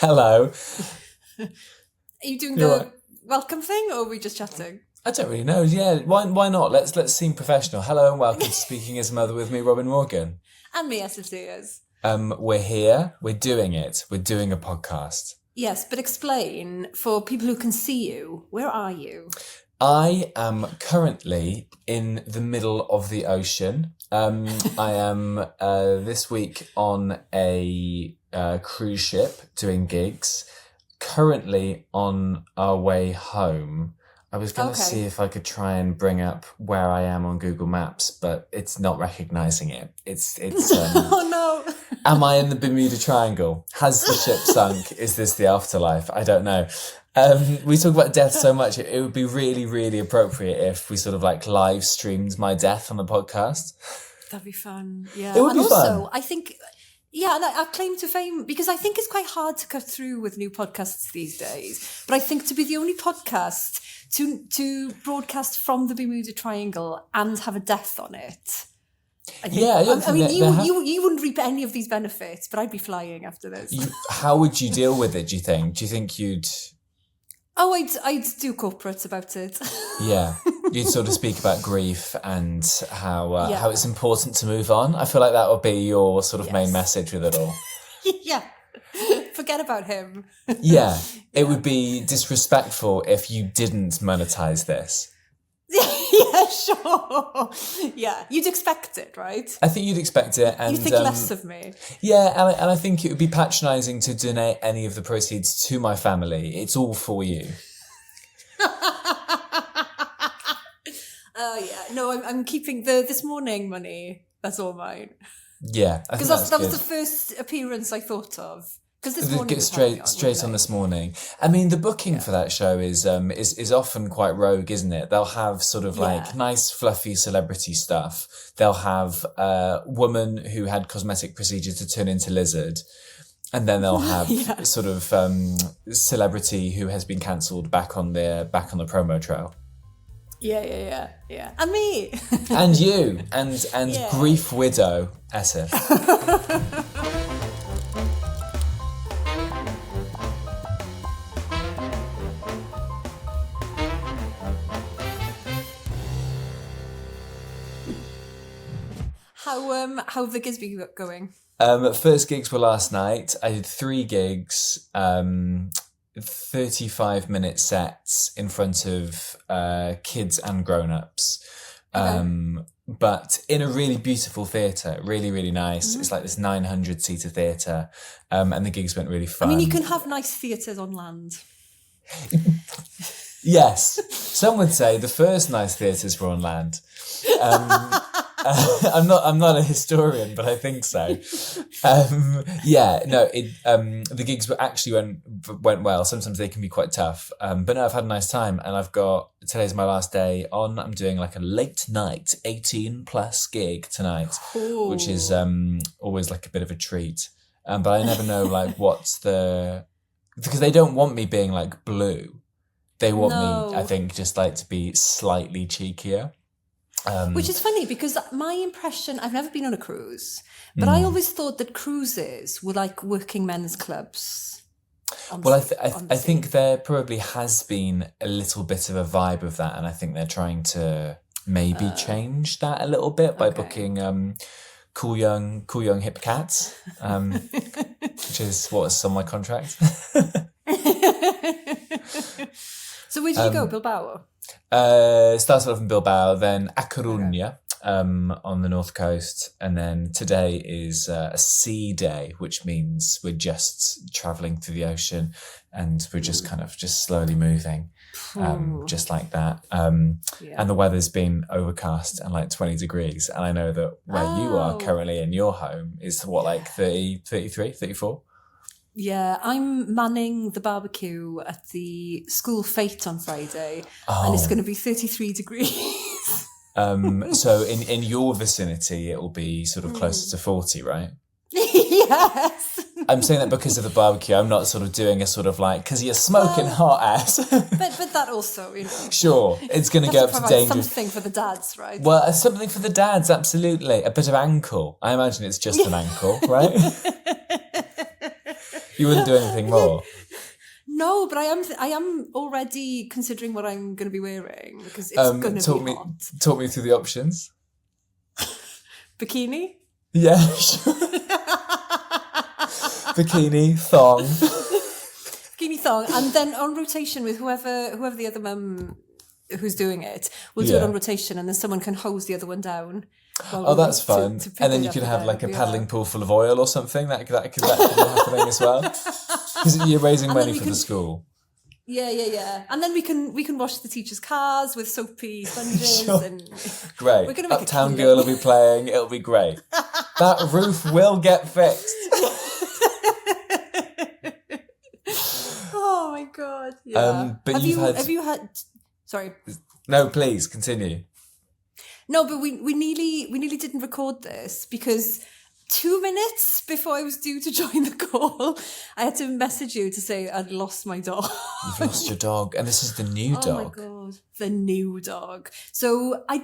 Hello. Are you doing the welcome thing, or are we just chatting? I don't really know. Yeah, why not? Let's seem professional. Hello and welcome to Speaking as a Mother with me, Robin Morgan. And me, Esyllt Sears. We're here. We're doing it. We're doing a podcast. Yes, but explain for people who can see you. Where are you? I am currently in the middle of the ocean. I am this week on a cruise ship doing gigs. Currently on our way home. I was going to see if I could try and bring up where I am on Google Maps, but it's not recognising it. It's. Oh no! Am I in the Bermuda Triangle? Has the ship sunk? Is this the afterlife? I don't know. We talk about death so much. It would be really, really appropriate if we sort of like live streamed my death on the podcast. That'd be fun. Yeah, it would be fun. Also, I think. Yeah, and our claim to fame, because I think it's quite hard to cut through with new podcasts these days. But I think to be the only podcast to broadcast from the Bermuda Triangle and have a death on it. I think, you wouldn't reap any of these benefits, but I'd be flying after this. How would you deal with it, do you think? Do you think you'd... Oh, I'd do corporate about it. Yeah, you'd sort of speak about grief and how it's important to move on. I feel like that would be your sort of main message with it all. Yeah, forget about him. Yeah, it would be disrespectful if you didn't monetize this. Yeah, sure. Yeah, you'd expect it, right? I think you'd expect it. And you'd think less of me. Yeah, and I think it would be patronising to donate any of the proceeds to my family. It's all for you. Oh, yeah. No, I'm keeping the This Morning money. That's all mine. Yeah, because that was the first appearance I thought of. Because This Morning was straight on This Morning. I mean, the booking for that show is often quite rogue, isn't it? They'll have sort of like nice, fluffy celebrity stuff. They'll have a woman who had cosmetic procedure to turn into lizard. And then they'll have sort of celebrity who has been cancelled back on the promo trail. Yeah. And me. And you. And grief widow, Esyllt. How have the gigs been going? First gigs were last night. I did 3 gigs, 35-minute sets in front of kids and grown-ups. But in a really beautiful theatre, really, really nice. Mm-hmm. It's like this 900-seater theatre, and the gigs went really fun. I mean, you can have nice theatres on land. Yes. Some would say the first nice theatres were on land. I'm not a historian, but I think so. The gigs went well. Sometimes they can be quite tough, but no, I've had a nice time, and today's my last day on. I'm doing like a late night 18+ gig tonight, which is always like a bit of a treat. But I never know like because they don't want me being like blue. They want me, I think, just like to be slightly cheekier. Which is funny because my impression, I've never been on a cruise, but I always thought that cruises were like working men's clubs. I think there probably has been a little bit of a vibe of that, and I think they're trying to maybe change that a little bit by booking cool young hip cats, which is what's on my contract. So where did you go, Bilbao? Started off in Bilbao, then A Coruña on the north coast, and then today is a sea day, which means we're just travelling through the ocean, and we're just kind of just slowly moving, just like that. And the weather's been overcast and like 20 degrees, and I know that where you are currently in your home is like 30, 33, 34? Yeah, I'm manning the barbecue at the school fete on Friday, and it's going to be 33 degrees. So in your vicinity, it will be sort of closer to 40, right? Yes. I'm saying that because of the barbecue. I'm not sort of doing a sort of like, because you're smoking hot ass. but that also, you know. Sure, it's going to go up to danger. Something for the dads, right? Well, something for the dads, absolutely. A bit of ankle. I imagine it's just an ankle, right? You wouldn't do anything more. No, but I am already considering what I'm going to be wearing because it's going to be hot. Talk me through the options. Bikini? Yeah, sure. Bikini, thong. Bikini thong, and then on rotation with whoever the other mum who's doing it, we'll do it on rotation, and then someone can hose the other one down. Oh, that's fun. And then you could have like a paddling pool full of oil or something. That could be happening as well. Because you're raising money for the school. Yeah. And then we can wash the teachers' cars with soapy sponges. Sure. And great. We're gonna make Uptown Girl will be playing. It'll be great. That roof will get fixed. Oh my God. Yeah. But have you had? Sorry. No, please continue. No, but we nearly didn't record this because 2 minutes before I was due to join the call, I had to message you to say I'd lost my dog. You've lost your dog, and this is the new dog. Oh my God, the new dog. So I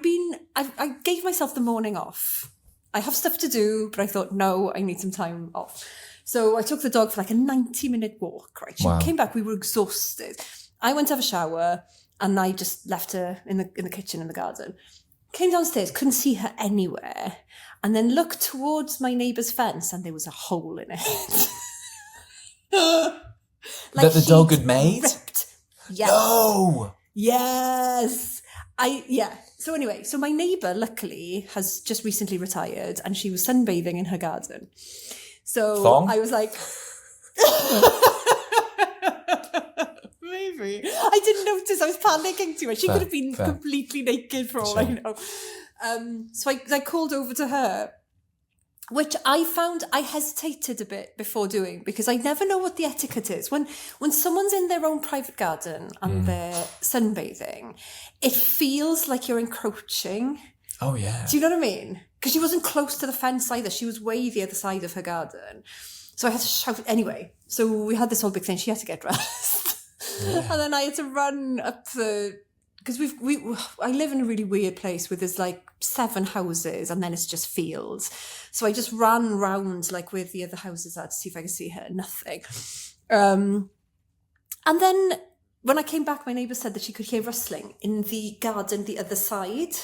gave myself the morning off. I have stuff to do, but I thought, no, I need some time off. So I took the dog for like a 90-minute walk, right? She came back, we were exhausted. I went to have a shower, and I just left her in the kitchen in the garden. Came downstairs, couldn't see her anywhere, and then looked towards my neighbour's fence, and there was a hole in it. That the dog had made? Ripped. Yes. No! Yes. So anyway, my neighbour, luckily, has just recently retired, and she was sunbathing in her garden. So Thong? I was like... Maybe. I didn't notice. I was panicking too much. She could have been completely naked for all I know. So I called over to her, which I found I hesitated a bit before doing because I never know what the etiquette is. When someone's in their own private garden and they're sunbathing, it feels like you're encroaching. Oh, yeah. Do you know what I mean? Because she wasn't close to the fence either. She was way the other side of her garden. So I had to shout. Anyway, so we had this whole big thing. She had to get dressed. Yeah. And then I had to run up because I live in a really weird place where there's like 7 houses and then it's just fields. So I just ran round like where the other houses are to see if I could see her. Nothing. And then when I came back, my neighbour said that she could hear rustling in the garden the other side.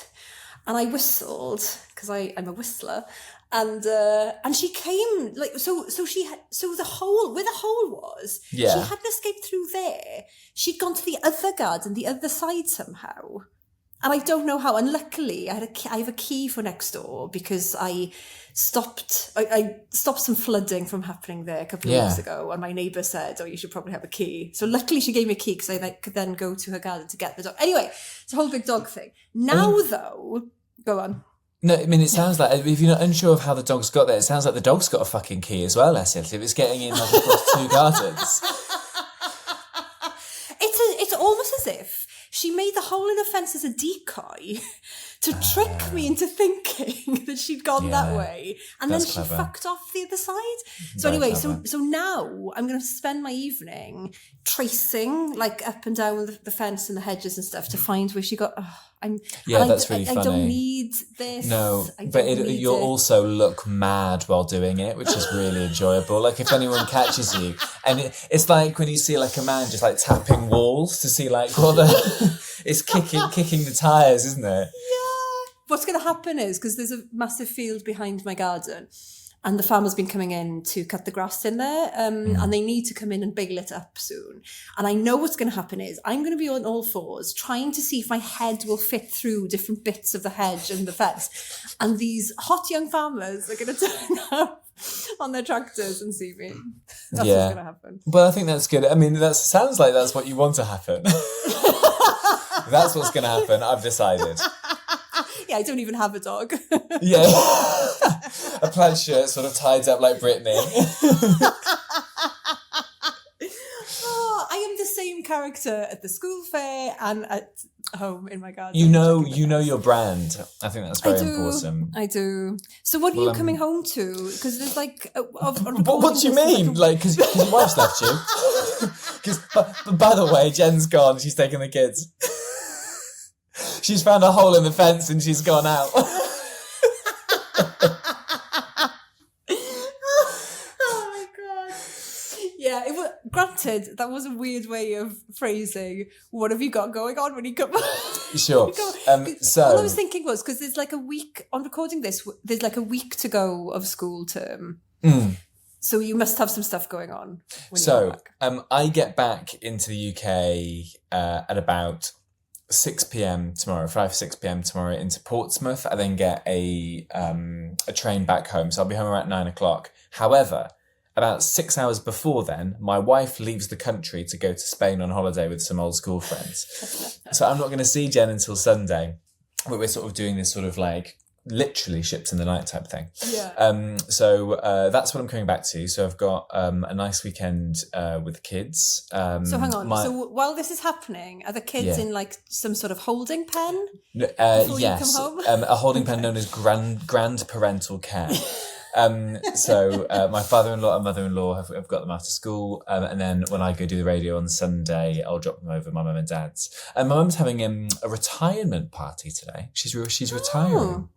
And I whistled because I'm a whistler. And she came so the hole where the hole was. Yeah. She hadn't escaped through there. She'd gone to the other garden, the other side somehow, and I don't know how. And luckily, I have a key for next door because I stopped some flooding from happening there a couple of weeks ago. And my neighbour said, "Oh, you should probably have a key." So luckily, she gave me a key because I could then go to her garden to get the dog. Anyway, it's a whole big dog thing. Now, though, go on. No, I mean, it sounds like, if you're not unsure of how the dog's got there, it sounds like the dog's got a fucking key as well, Esyllt, if it's getting in like across 2 gardens. It's almost as if she made the hole in the fence as a decoy to trick me into thinking that she'd gone that way. And then she fucked off the other side. So anyway, so now I'm going to spend my evening tracing like up and down the fence and the hedges and stuff to find where she got... that's really funny. I don't need this. No, but you'll also look mad while doing it, which is really enjoyable. Like if anyone catches you, and it's like when you see like a man just like tapping walls to see like what it's kicking the tires, isn't it? Yeah. What's going to happen is because there's a massive field behind my garden. And the farmer's been coming in to cut the grass in there, and they need to come in and bagel it up soon. And I know what's going to happen is I'm going to be on all fours trying to see if my head will fit through different bits of the hedge and the fence. And these hot young farmers are going to turn up on their tractors and see me. That's what's going to happen. Well, I think that's good. I mean, that sounds like that's what you want to happen. That's what's going to happen. I've decided. Yeah, I don't even have a dog. Yeah. A plaid shirt sort of tied up like Britney. I am the same character at the school fair and at home in my garden. You know your brand. I think that's very important. I do. So what are you coming home to? Because there's like... what do you mean? Like, because your wife's left you? But by the way, Jen's gone. She's taken the kids. She's found a hole in the fence and she's gone out. Granted, that was a weird way of phrasing what have you got going on when you come. Sure. So all I was thinking was because there's like a week on recording this. There's like a week to go of school term. So you must have some stuff going on. When you get back. I get back into the UK at about 6 p.m. tomorrow, 6 p.m. tomorrow into Portsmouth. I then get a train back home. So I'll be home around 9 o'clock. However, about 6 hours before then, my wife leaves the country to go to Spain on holiday with some old school friends. So I'm not going to see Jen until Sunday. But we're sort of doing this sort of like literally ships in the night type thing. Yeah. So that's what I'm coming back to. So I've got a nice weekend with the kids. So hang on. So while this is happening, are the kids in like some sort of holding pen before you come home? A holding pen known as grand parental care. So my father-in-law and mother-in-law have got them after school, and then when I go do the radio on Sunday, I'll drop them over my mum and dad's. And my mum's having a retirement party today. She's retiring.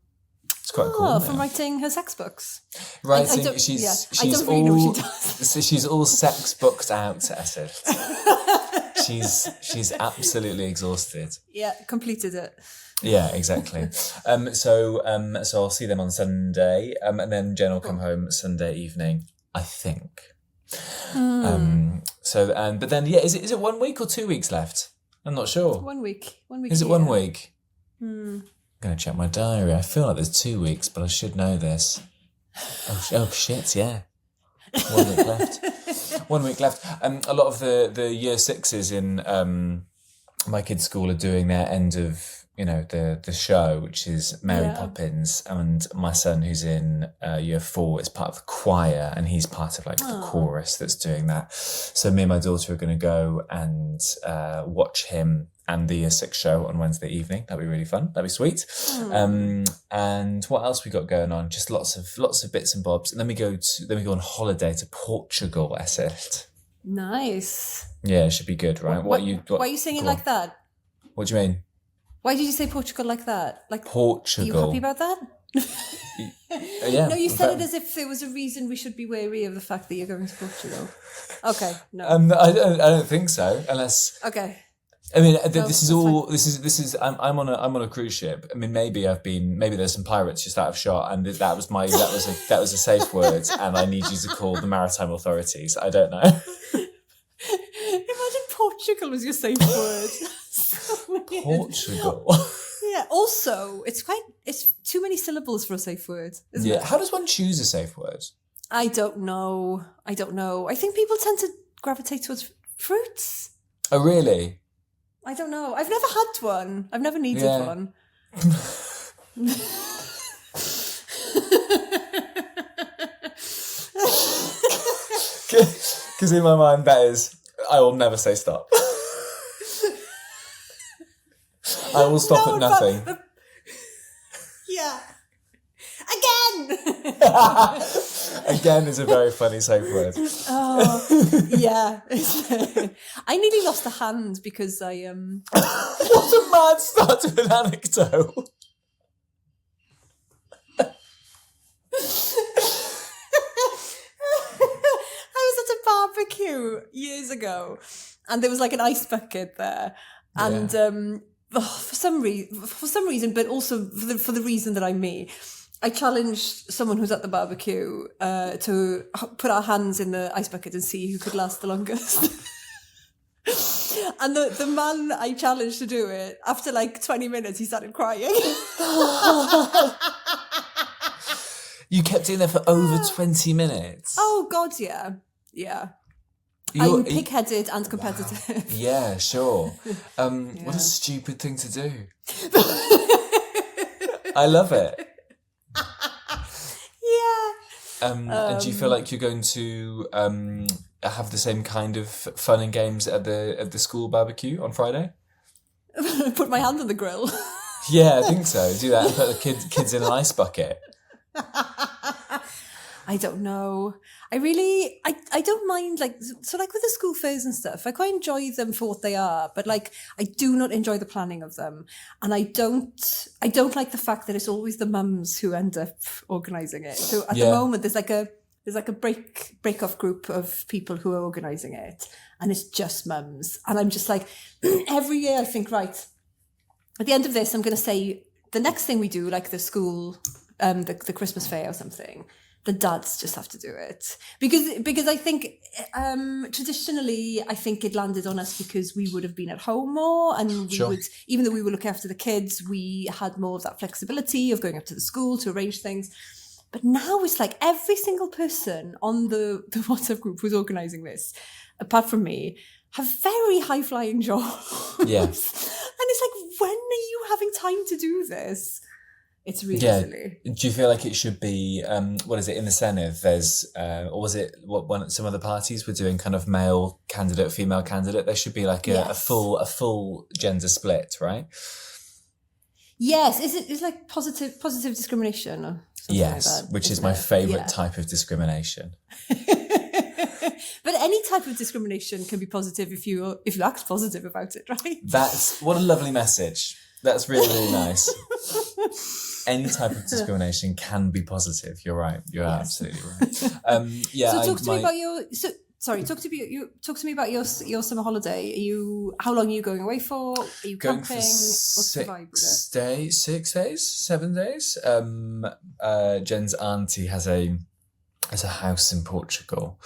It's quite cool. From writing her sex books. Writing, I don't she's really know what she does. So she's all sex booked out, Esyllt. She's absolutely exhausted. Yeah, completed it. Yeah, exactly. So I'll see them on Sunday, and then Jen will come home Sunday evening, I think. But then is it 1 week or 2 weeks left? I'm not sure. 1 week. 1 week. Is it 1 week? I'm going to check my diary. I feel like there's 2 weeks, but I should know this. Oh shit, yeah. 1 week left. 1 week left. A lot of the year sixes in my kids' school are doing their end of, the show, which is Mary Poppins, and my son who's in year 4 is part of the choir, and he's part of like the chorus that's doing that. So me and my daughter are going to go and watch him and the year 6 show on Wednesday evening. That'd be really fun. That'd be sweet. And what else we got going on? Just lots of bits and bobs. And then we go on holiday to Portugal, Esyllt. Nice. Yeah, it should be good, right? Why are you saying it like that? What do you mean? Why did you say Portugal like that? Like Portugal. Are you happy about that? Yeah. No, you said it as if there was a reason we should be wary of the fact that you're going to Portugal. Okay, no. I don't think so, unless. Okay. I mean, this is. I'm on a cruise ship. I mean, maybe there's some pirates just out of shot, and that was a safe word, and I need you to call the maritime authorities. I don't know. Imagine Portugal was your safe word. So Portugal. Yeah. Also, it's too many syllables for a safe word, isn't it? How does one choose a safe word? I don't know. I think people tend to gravitate towards fruits. Oh, really? I don't know. I've never had one. I've never needed one. Because in my mind, that is, I will never say stop. I will stop at nothing. Yeah. Again! Again is a very funny safe word. Oh, yeah. I nearly lost a hand because I... What a mad start to an anecdote. I was at a barbecue years ago and there was like an ice bucket there. And for some reason, but also for the reason that I'm me, I challenged someone who's at the barbecue to put our hands in the ice bucket and see who could last the longest. And the man I challenged to do it, after like 20 minutes, he started crying. You kept in there for over 20 minutes? Oh, God, yeah. Yeah. I'm pig-headed and competitive. Wow. Yeah, sure. What a stupid thing to do. I love it. Yeah. And do you feel like you're going to have the same kind of fun and games at the school barbecue on Friday? Put my hand on the grill. Yeah, I think so. Do that and put the kids in an ice bucket. I don't know. I don't mind, like, so like with the school fairs and stuff, I quite enjoy them for what they are, but like, I do not enjoy the planning of them. And I don't like the fact that it's always the mums who end up organising it. So at the moment, there's There's like a break-off group of people who are organising it, and it's just mums. And I'm just like, every year I think, right, at the end of this, I'm going to say the next thing we do, like the school, the Christmas fair or something, the dads just have to do it. Because I think traditionally, I think it landed on us because we would have been at home more, and we would, even though we were looking after the kids, we had more of that flexibility of going up to the school to arrange things. But now it's like every single person on the WhatsApp group who's organising this, apart from me, have very high-flying jobs. Yeah. And it's like, when are you having time to do this? It's really silly. Do you feel like it should be, what is it, in the Senedd, there's, or was it some of the parties were doing kind of male candidate, female candidate? There should be like a full gender split, right? Yes. It's like positive discrimination or something like that, which is my favourite type of discrimination. But any type of discrimination can be positive if you act positive about it, right? What a lovely message. That's really, really nice. Any type of discrimination can be positive. You're right. You're absolutely right. So talk to me about your. Talk to me about your summer holiday. How long are you going away for? Are you going camping? For What's the vibe with it? 6 days, 7 days. Jen's auntie has a house in Portugal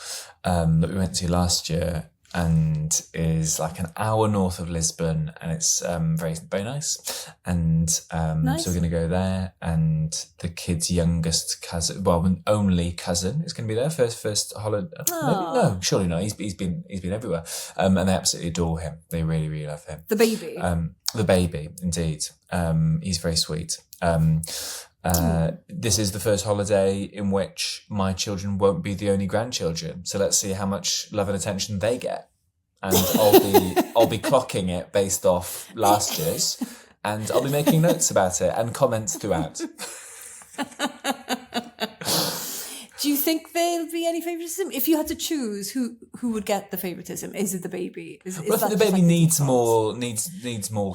that we went to last year, and is like an hour north of Lisbon, and it's very, very nice. And so we're going to go there, and the kid's youngest cousin, only cousin, is going to be there first holiday. No, surely not. He's been everywhere, and they absolutely adore him. They really, really love him. The baby. The baby, indeed. He's very sweet. This is the first holiday in which my children won't be the only grandchildren. So let's see how much love and attention they get. And I'll be clocking it based off last year's, and I'll be making notes about it and comments throughout. Do you think there'll be any favoritism? If you had to choose, who would get the favoritism? Is it the baby? I think the baby needs more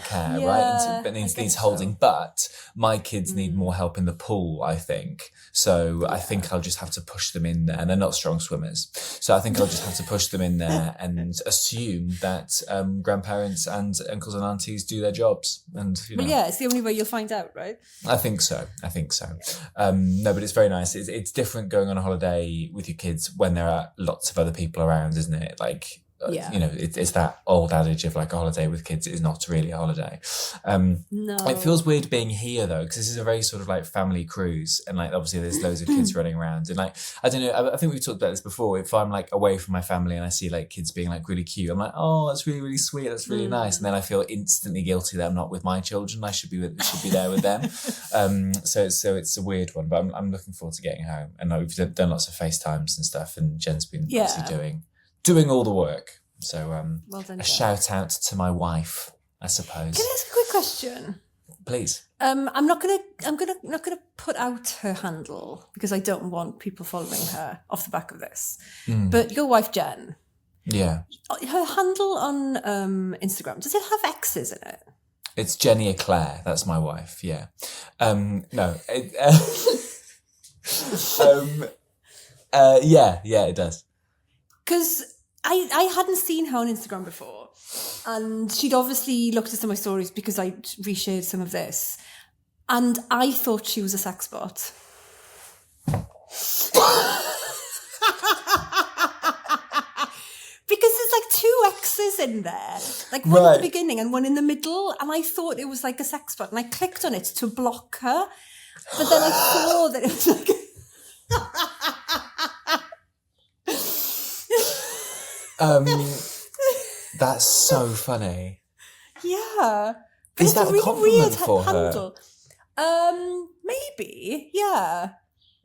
care, right? But needs holding. So. But my kids need more help in the pool, I think. So I think I'll just have to push them in there, and they're not strong swimmers. So I think I'll just have to push them in there and assume that grandparents and uncles and aunties do their jobs. And it's the only way you'll find out, right? I think so. No, but it's very nice. It's different going on a holiday with your kids when there are lots of other people around, isn't it? Like, it's that old adage of like a holiday with kids is not really a holiday. No. It feels weird being here though, because this is a very sort of like family cruise, and like obviously there's loads of kids running around, and like, I don't know, I think we've talked about this before. If I'm like away from my family and I see like kids being like really cute, I'm like, oh, that's really, really sweet, that's really nice, and then I feel instantly guilty that I'm not with my children. I should be there with them. So it's a weird one, but I'm looking forward to getting home. And we've done lots of FaceTimes and stuff, and Jen's been obviously doing all the work. So well done, shout out to my wife, I suppose. Can I ask a quick question? Please. I'm not gonna put out her handle because I don't want people following her off the back of this. But your wife Jen. Yeah. Her handle on Instagram, does it have X's in it? It's Jenny Eclair. That's my wife. Yeah. No. Yeah, it does. Because I hadn't seen her on Instagram before, and she'd obviously looked at some of my stories because I reshared some of this, and I thought she was a sex bot. Because there's like 2 X's in there, like one at the beginning and one in the middle, and I thought it was like a sex bot, and I clicked on it to block her, but then I saw that it was like... That's so funny. Yeah. Is that a compliment for her? Maybe, yeah.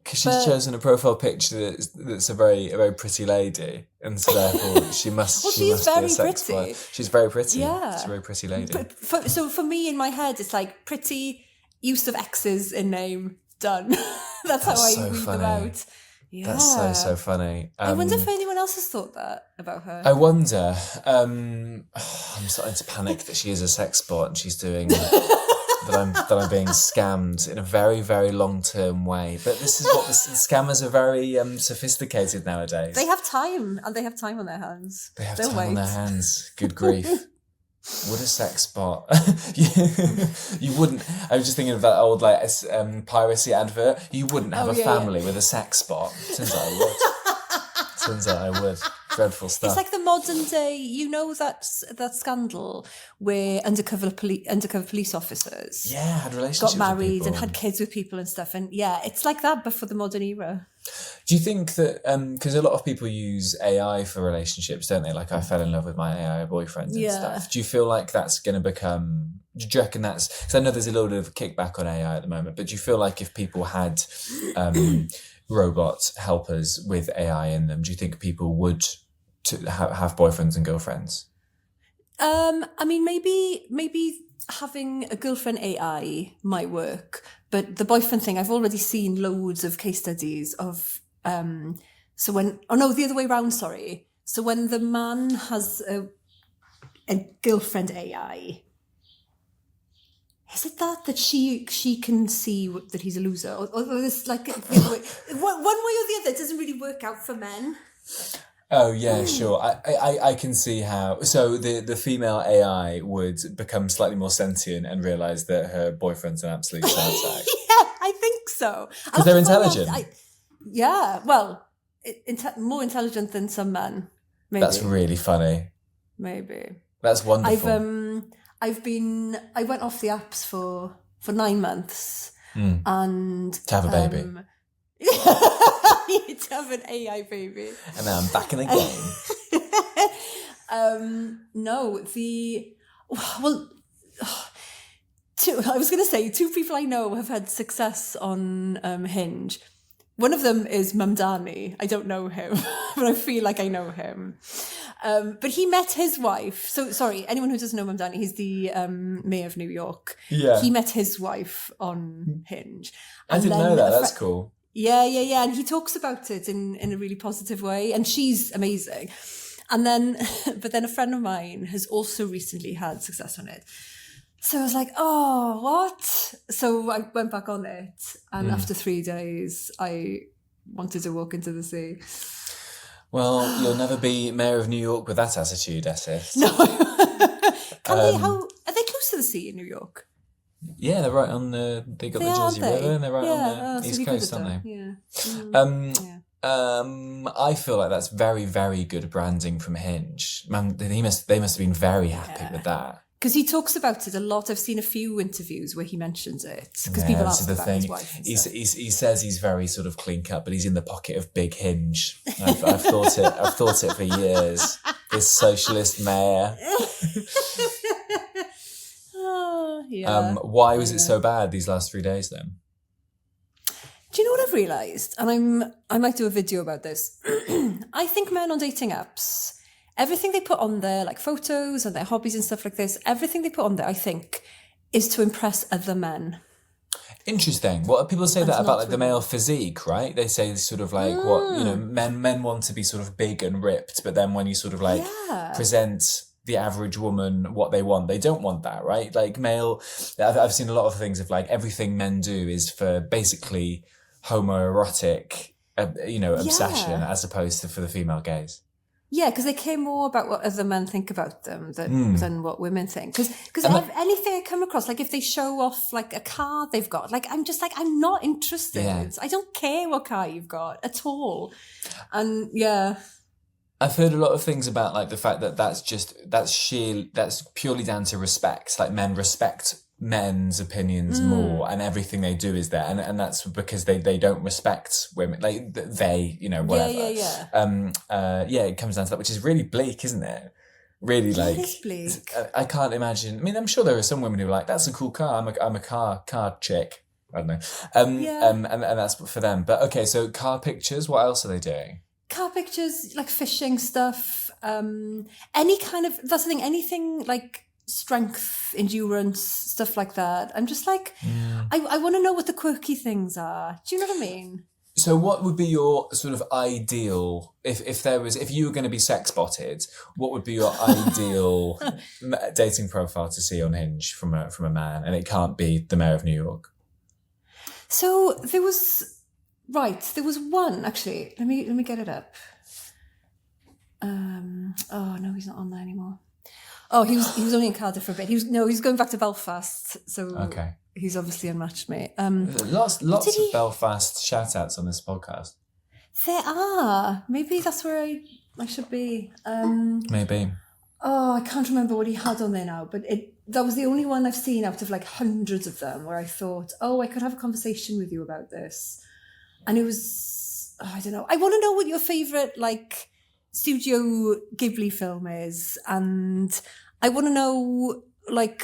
Because she's chosen a profile picture that's a very pretty lady, and so therefore she must. Well, she must very be a sex pretty. bot. She's very pretty. Yeah, she's a very pretty lady. But so for me in my head, it's like pretty use of X's in name done. That's how I read them out. Yeah. That's so funny. I wonder if anyone else has thought that about her. I wonder. I'm starting to panic that she is a sex bot and she's doing that I'm being scammed in a very, very long-term way. But this is what the scammers are very sophisticated nowadays. They have time, and they have time on their hands. They have They'll time wait. on their hands. Good grief. What a sex bot. You wouldn't. I was just thinking of that old piracy advert. You wouldn't have a family with a sex bot. Turns out I would. Turns out I would. Dreadful stuff. It's like the modern day, you know, that scandal where undercover police officers had relationships got married with people. and had kids with people and stuff. And it's like that, but for the modern era. Do you think that, because a lot of people use AI for relationships, don't they? Like I fell in love with my AI boyfriend and stuff. Do you feel like that's going to become, do you reckon that's, because I know there's a little bit of kickback on AI at the moment, but do you feel like if people had robot helpers with AI in them, do you think people would have boyfriends and girlfriends? I mean, maybe having a girlfriend AI might work, but the boyfriend thing, I've already seen loads of case studies of, the other way around, sorry. So when the man has a girlfriend AI, is it that she can see that he's a loser? Or this like, one way or the other, it doesn't really work out for men. Oh yeah, sure. I can see how. So the female AI would become slightly more sentient and realise that her boyfriend's an absolute sad sack. Yeah, I think so. Because they're intelligent. More intelligent than some men. Maybe. That's really funny. Maybe. That's wonderful. I went off the apps for 9 months and to have a baby. To have an AI baby. And now I'm back in the game. Two people I know have had success on Hinge. One of them is Mamdani. I don't know him, but I feel like I know him. But he met his wife. So, sorry, anyone who doesn't know Mamdani, he's the mayor of New York. Yeah. He met his wife on Hinge. I didn't know that. That's cool. Yeah. And he talks about it in a really positive way. And she's amazing. And then, but then a friend of mine has also recently had success on it. So I was like, oh, what? So I went back on it. And after 3 days, I wanted to walk into the sea. Well, you'll never be mayor of New York with that attitude, Esyllt. No. Are they close to the sea in New York? Yeah, they're right on they got the Jersey River and they're right on the East Coast, aren't they? Yeah. I feel like that's very, very good branding from Hinge. Man, they must have been very happy with that. Because he talks about it a lot. I've seen a few interviews where he mentions it. Because people ask about his wife. He says he's very sort of clean cut, but he's in the pocket of big Hinge. I've thought it for years. This socialist mayor. Why was it so bad these last 3 days then? Do you know what I've realised? And I might do a video about this. I think men on dating apps, everything they put on there, like photos and their hobbies and stuff like this, everything they put on there, I think, is to impress other men. Interesting. Well, people say that about like the male physique, right? They say sort of like men want to be sort of big and ripped, but then when you sort of like present the average woman what they want, they don't want that, right? Like I've seen a lot of things of like everything men do is for basically homoerotic, obsession as opposed to for the female gaze. Yeah, because they care more about what other men think about them than what women think. Because anything I come across, like if they show off like a car they've got, like I'm just like, I'm not interested. Yeah. I don't care what car you've got at all. And I've heard a lot of things about like the fact that that's purely down to respect. Like men respect men's opinions more, and everything they do is there, and that's because they don't respect women. Like whatever. It comes down to that, which is really bleak, isn't it? Really, like it is bleak. I can't imagine. I mean, I'm sure there are some women who are like, that's a cool car. I'm a car chick. I don't know. And that's for them. But okay, so car pictures. What else are they doing? Car pictures, like fishing stuff, anything like strength, endurance, stuff like that. I'm just like, I want to know what the quirky things are. Do you know what I mean? So what would be your sort of ideal, if you were going to be sex spotted, what would be your ideal dating profile to see on Hinge from a man? And it can't be the mayor of New York. So there was one actually. Let me get it up. Oh no, he's not on there anymore. Oh, he was only in Cardiff for a bit. He's going back to Belfast. So okay. He's obviously unmatched, mate. Lots of Belfast shout outs on this podcast. There are. Maybe that's where I should be. Maybe. Oh, I can't remember what he had on there now, but that was the only one I've seen out of like hundreds of them where I thought, oh, I could have a conversation with you about this. And it was, I don't know. I want to know what your favourite like Studio Ghibli film is, and I want to know like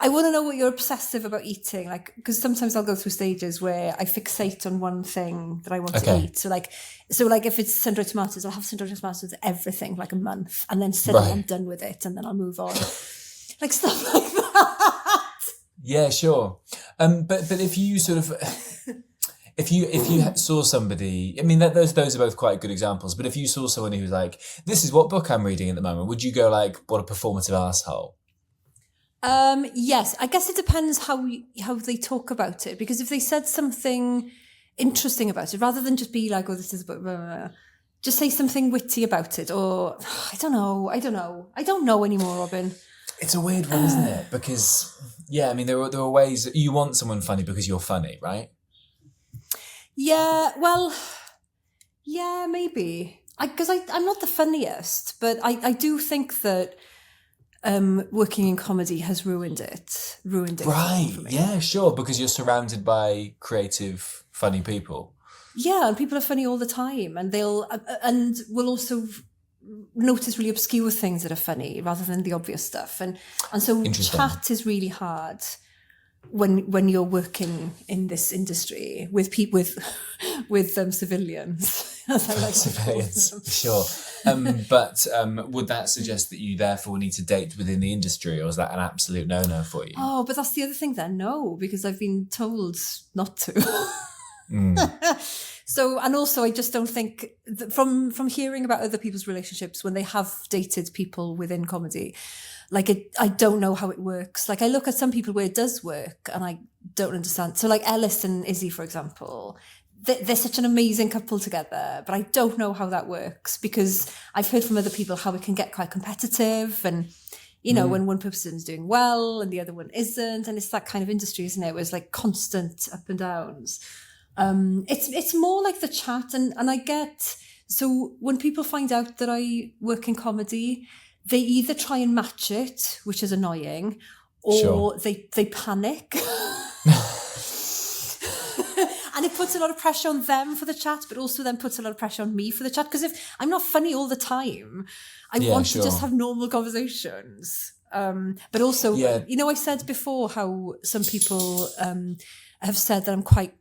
I want to know what you're obsessive about eating, like, because sometimes I'll go through stages where I fixate on one thing that I want to eat. So like if it's sun-dried tomatoes, I'll have sun-dried tomatoes with everything for like a month, and then suddenly I'm done with it, and then I'll move on, like stuff like that. Yeah, sure. But if you sort of if you saw somebody, I mean, those are both quite good examples. But if you saw someone who was like, "This is what book I'm reading at the moment," would you go like, "What a performative asshole"? Yes, I guess it depends how they talk about it. Because if they said something interesting about it, rather than just be like, "Oh, this is a book," blah, blah, blah, just say something witty about it. Or I don't know anymore, Robin. It's a weird one, isn't it? Because yeah, I mean, there are ways you want someone funny because you're funny, right? Yeah, well, yeah, maybe. Because I'm not the funniest, but I do think that working in comedy has ruined it. Right, for me. Yeah, sure, because you're surrounded by creative, funny people. Yeah, and people are funny all the time, and and will also notice really obscure things that are funny rather than the obvious stuff. And so chat is really hard when you're working in this industry with people with civilians, as I like civilians, sure. But would that suggest that you therefore need to date within the industry, or is that an absolute no-no for you? Oh, but that's the other thing then. No, because I've been told not to. So, and also I just don't think from hearing about other people's relationships when they have dated people within comedy, like I don't know how it works. Like I look at some people where it does work and I don't understand. So like Ellis and Izzy, for example, they're such an amazing couple together, but I don't know how that works because I've heard from other people how it can get quite competitive and, you know, when one person's doing well and the other one isn't. And it's that kind of industry, isn't it? Where it's like constant up and downs. It's more like the chat and I get, so when people find out that I work in comedy, they either try and match it, which is annoying, or they panic. And it puts a lot of pressure on them for the chat, but also then puts a lot of pressure on me for the chat. Because if I'm not funny all the time, I want to just have normal conversations. But also, you know, I said before how some people have said that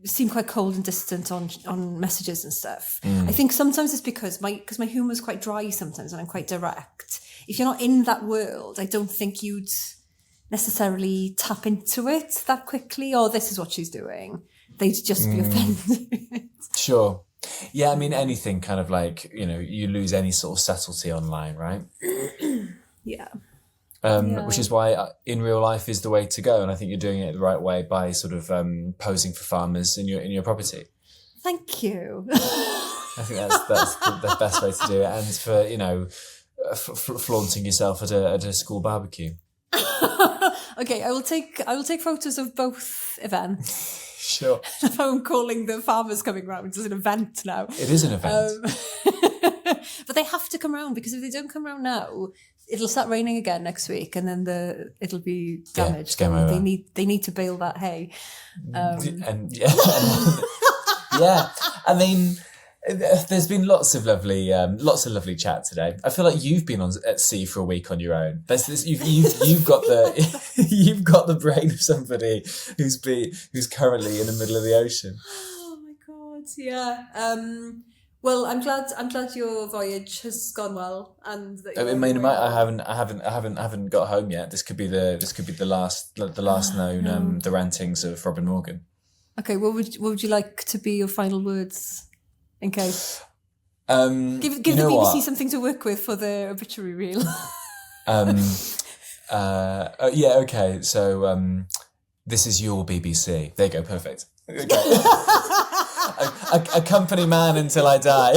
seem quite cold and distant on messages and stuff. I think sometimes it's because my humour is quite dry sometimes and I'm quite direct. If you're not in that world, I don't think you'd necessarily tap into it that quickly. Or this is what she's doing. They'd just be offended. Sure. Yeah, I mean, anything kind of like, you know, you lose any sort of subtlety online, right? Yeah. Which is why in real life is the way to go. And I think you're doing it the right way by sort of posing for farmers in your property. Thank you. I think that's the best way to do it. And for, you know, flaunting yourself at a school barbecue. Okay, I will take photos of both events. Sure. I'm calling the farmers coming round as an event now. It is an event. But they have to come round because if they don't come round now, it'll start raining again next week, and then it'll be damaged. Game over. They need to bale that hay. And yeah, I mean, there's been lots of lovely chat today. I feel like you've been at sea for a week on your own. You've got the brain of somebody who's currently in the middle of the ocean. Oh my god, yeah. Well, I'm glad your voyage has gone well, and that I haven't got home yet. This could be the last known the rantings of Robin Morgan. Okay, what would you like to be your final words? In case give You the know BBC what? something to work with for their obituary reel. Yeah, okay. So this is your BBC. There you go, perfect. Okay. a company man until I die.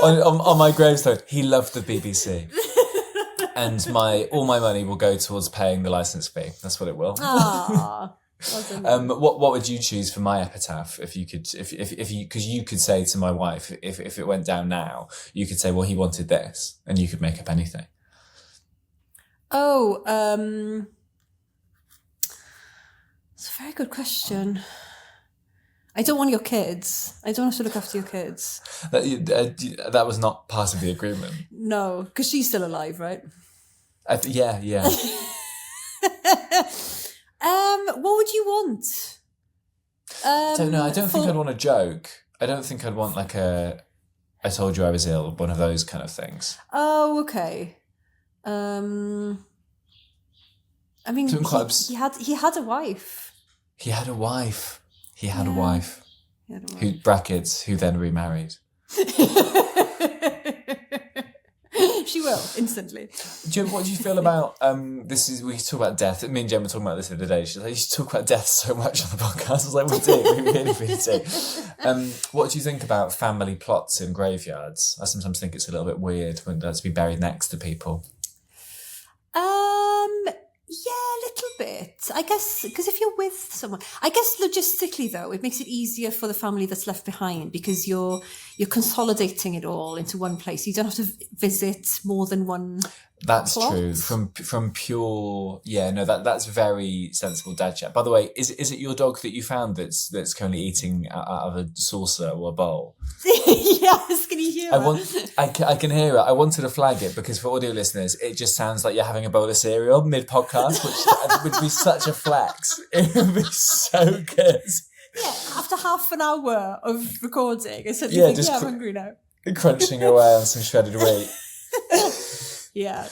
on my gravestone, he loved the BBC. And all my money will go towards paying the licence fee. That's what it will. Aww. What would you choose for my epitaph if you could, if you, because you could say to my wife, if it went down now, you could say, well, he wanted this, and you could make up anything. Oh, it's a very good question. I don't want your kids. I don't have to look after your kids. That was not part of the agreement. No, because she's still alive, right? Yeah. What would you want? I don't know. I don't think I'd want a joke. I don't think I'd want like I told you I was ill, one of those kind of things. Oh, okay. I mean, he had a wife. He had a wife. Who then remarried. She will instantly. What do you feel about we talk about death. Me and Jen were talking about this the other day. She's like, you talk about death so much on the podcast. I was like, we do, we really do. What do you think about family plots in graveyards? I sometimes think it's a little bit weird when that's be buried next to people. Yeah, a little bit. I guess, because if you're with someone, I guess logistically though, it makes it easier for the family that's left behind because you're consolidating it all into one place. You don't have to visit more than one. That's plot. True. From pure, that's very sensible dad chat. By the way, is it your dog that you found that's currently eating out of a saucer or a bowl? Yes, can you hear it? I can hear it. I wanted to flag it because for audio listeners, it just sounds like you're having a bowl of cereal mid-podcast, which would be such a flex. It would be so good. Yeah, after half an hour of recording, I suddenly think, I'm hungry now. Crunching away on some shredded wheat. Yeah.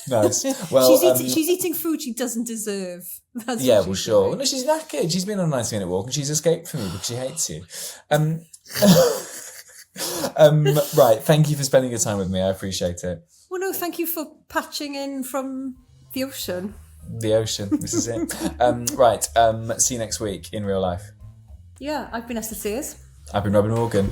Nice. Well, she's eating food she doesn't deserve. That's sure. Doing. No, she's knackered. She's been on a 90-minute walk and she's escaped from you because she hates you. Right. Thank you for spending your time with me. I appreciate it. Well, no, thank you for patching in from the ocean. The ocean. This is it. Right. See you next week in real life. Yeah, I've been Esyllt Sears. I've been Robin Morgan.